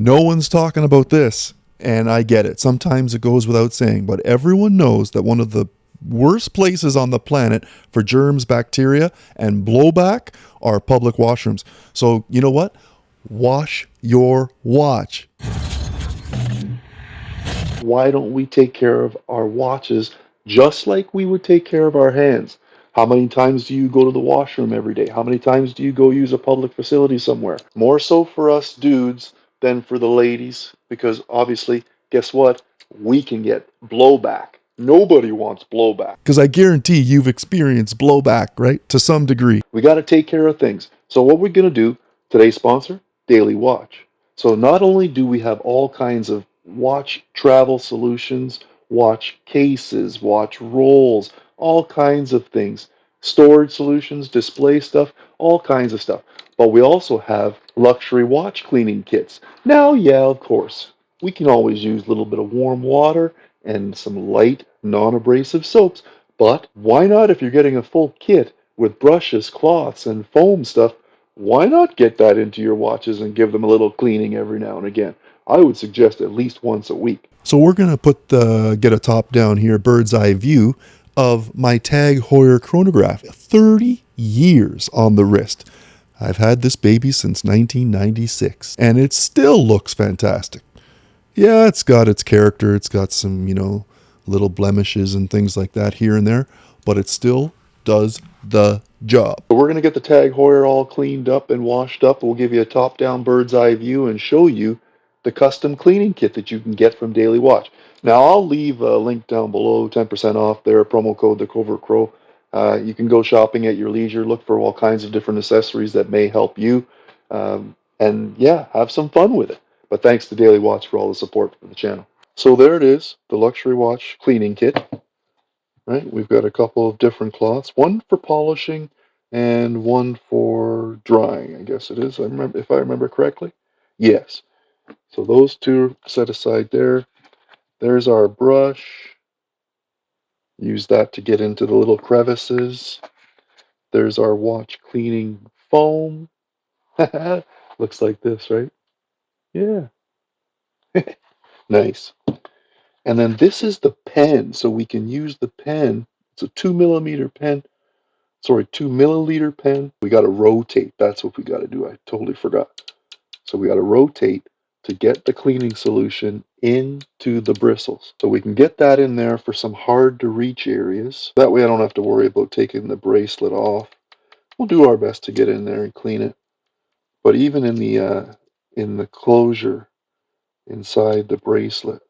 No one's talking about this, and I get it. Sometimes it goes without saying, but everyone knows that one of the worst places on the planet for germs, bacteria, and blowback are public washrooms. So, you know what? Wash your watch. Why don't we take care of our watches just like we would take care of our hands? How many times do you go to the washroom every day? How many times do you go use a public facility somewhere? More so for us dudes than for the ladies, because obviously, guess what? We can get blowback. Nobody wants blowback. Because I guarantee you've experienced blowback, right? To some degree. We got to take care of things. So what we're going to do, today's sponsor, Daily Watch. So not only do we have all kinds of watch travel solutions, watch cases, watch rolls, all kinds of things, storage solutions, display stuff, all kinds of stuff. But we also have luxury watch cleaning kits. Now, yeah, of course, we can always use a little bit of warm water and some light, non-abrasive soaps. But why not, if you're getting a full kit with brushes, cloths, and foam stuff, why not get that into your watches and give them a little cleaning every now and again? I would suggest at least once a week. So we're going to get a top-down here, bird's eye view of my TAG Heuer chronograph. 30 years on the wrist. I've had this baby since 1996, and it still looks fantastic. Yeah, it's got its character. It's got some, little blemishes and things like that here and there, but it still does the job. We're going to get the TAG Heuer all cleaned up and washed up. We'll give you a top-down bird's eye view and show you the custom cleaning kit that you can get from Daily Watch. Now, I'll leave a link down below, 10% off there, promo code TheCovertCrow. You can go shopping at your leisure, look for all kinds of different accessories that may help you, and yeah, have some fun with it. But thanks to Daily Watch for all the support for the channel. So there it is, the luxury watch cleaning kit. Right, we've got a couple of different cloths, one for polishing and one for drying, I guess it is. If I remember correctly. Yes. So those two set aside there. There's our brush. Use that to get into the little crevices. There's our watch cleaning foam. Looks like this, right? Yeah. Nice. And then this is the pen, so we can use the pen. It's a 2mm pen. Sorry, 2 milliliter pen. We got to rotate. That's what we got to do. I totally forgot. So we got to rotate to get the cleaning solution into the bristles. So we can get that in there for some hard to reach areas. That way I don't have to worry about taking the bracelet off. We'll do our best to get in there and clean it. But even in the closure inside the bracelet,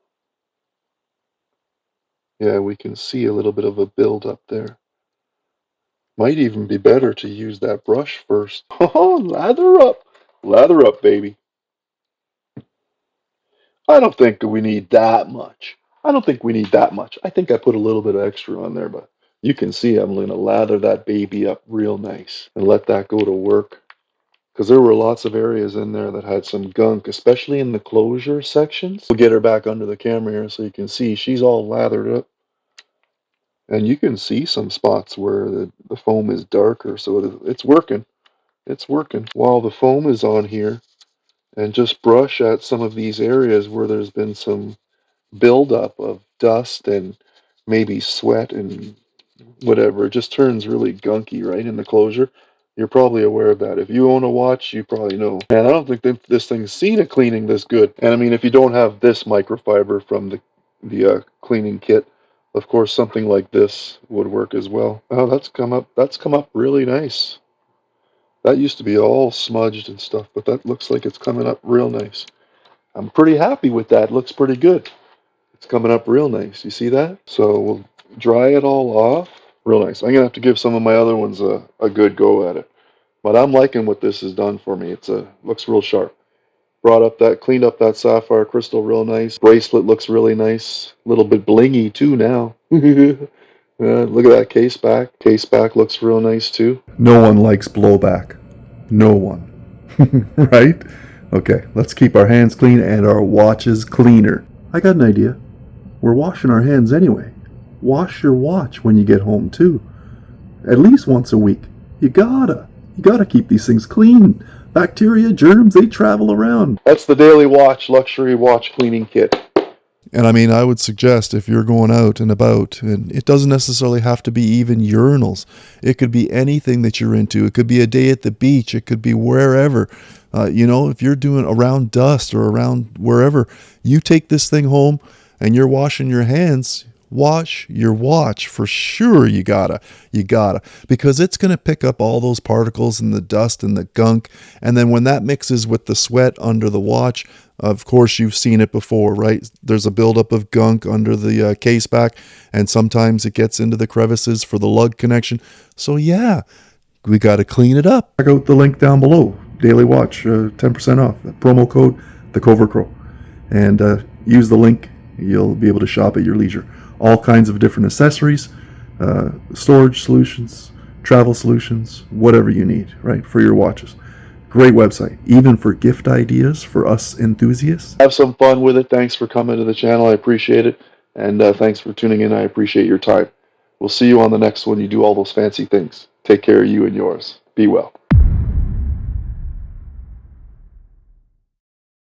yeah, we can see a little bit of a build-up there. Might even be better to use that brush first. Oh, lather up. Lather up, baby. I don't think we need that much. I don't think we need that much. I think I put a little bit of extra on there, but you can see I'm going to lather that baby up real nice and let that go to work. Because there were lots of areas in there that had some gunk, especially in the closure sections. We'll get her back under the camera here so you can see she's all lathered up. And you can see some spots where the foam is darker, so it's working. It's working. While the foam is on here, and just brush at some of these areas where there's been some buildup of dust and maybe sweat and whatever. It just turns really gunky right in the closure. You're probably aware of that. If you own a watch, you probably know. And I don't think this thing's seen a cleaning this good. And I mean, if you don't have this microfiber from the cleaning kit, of course, something like this would work as well. Oh, that's come up. That's come up really nice. That used to be all smudged and stuff, but that looks like it's coming up real nice. I'm pretty happy with that. It looks pretty good. It's coming up real nice. You see that? So we'll dry it all off. Real nice. I'm going to have to give some of my other ones a good go at it. But I'm liking what this has done for me. Looks real sharp. Cleaned up that sapphire crystal real nice. Bracelet looks really nice. A little bit blingy too now. Look at that case back. Case back looks real nice too. No one likes blowback. No one. Right? Okay, let's keep our hands clean and our watches cleaner. I got an idea. We're washing our hands anyway. Wash your watch when you get home too. At least once a week. You gotta keep these things clean. Bacteria, germs, they travel around. That's the Daily Watch luxury watch cleaning kit. And I mean, I would suggest if you're going out and about, and it doesn't necessarily have to be even urinals. It could be anything that you're into. It could be a day at the beach. It could be wherever. If you're doing around dust or around wherever, you take this thing home and you're washing your hands. Wash your watch for sure. You gotta, because it's going to pick up all those particles and the dust and the gunk. And then when that mixes with the sweat under the watch, of course, you've seen it before, right? There's a buildup of gunk under the case back, and sometimes it gets into the crevices for the lug connection. So, yeah, we got to clean it up. Check out the link down below. Daily Watch, 10% off. Promo code TheCovertCrow. And use the link. You'll be able to shop at your leisure. All kinds of different accessories, storage solutions, travel solutions, whatever you need, right, for your watches. Great website, even for gift ideas for us enthusiasts. Have some fun with it. Thanks for coming to the channel. I appreciate it. And thanks for tuning in. I appreciate your time. We'll see you on the next one. You do all those fancy things. Take care of you and yours. Be well.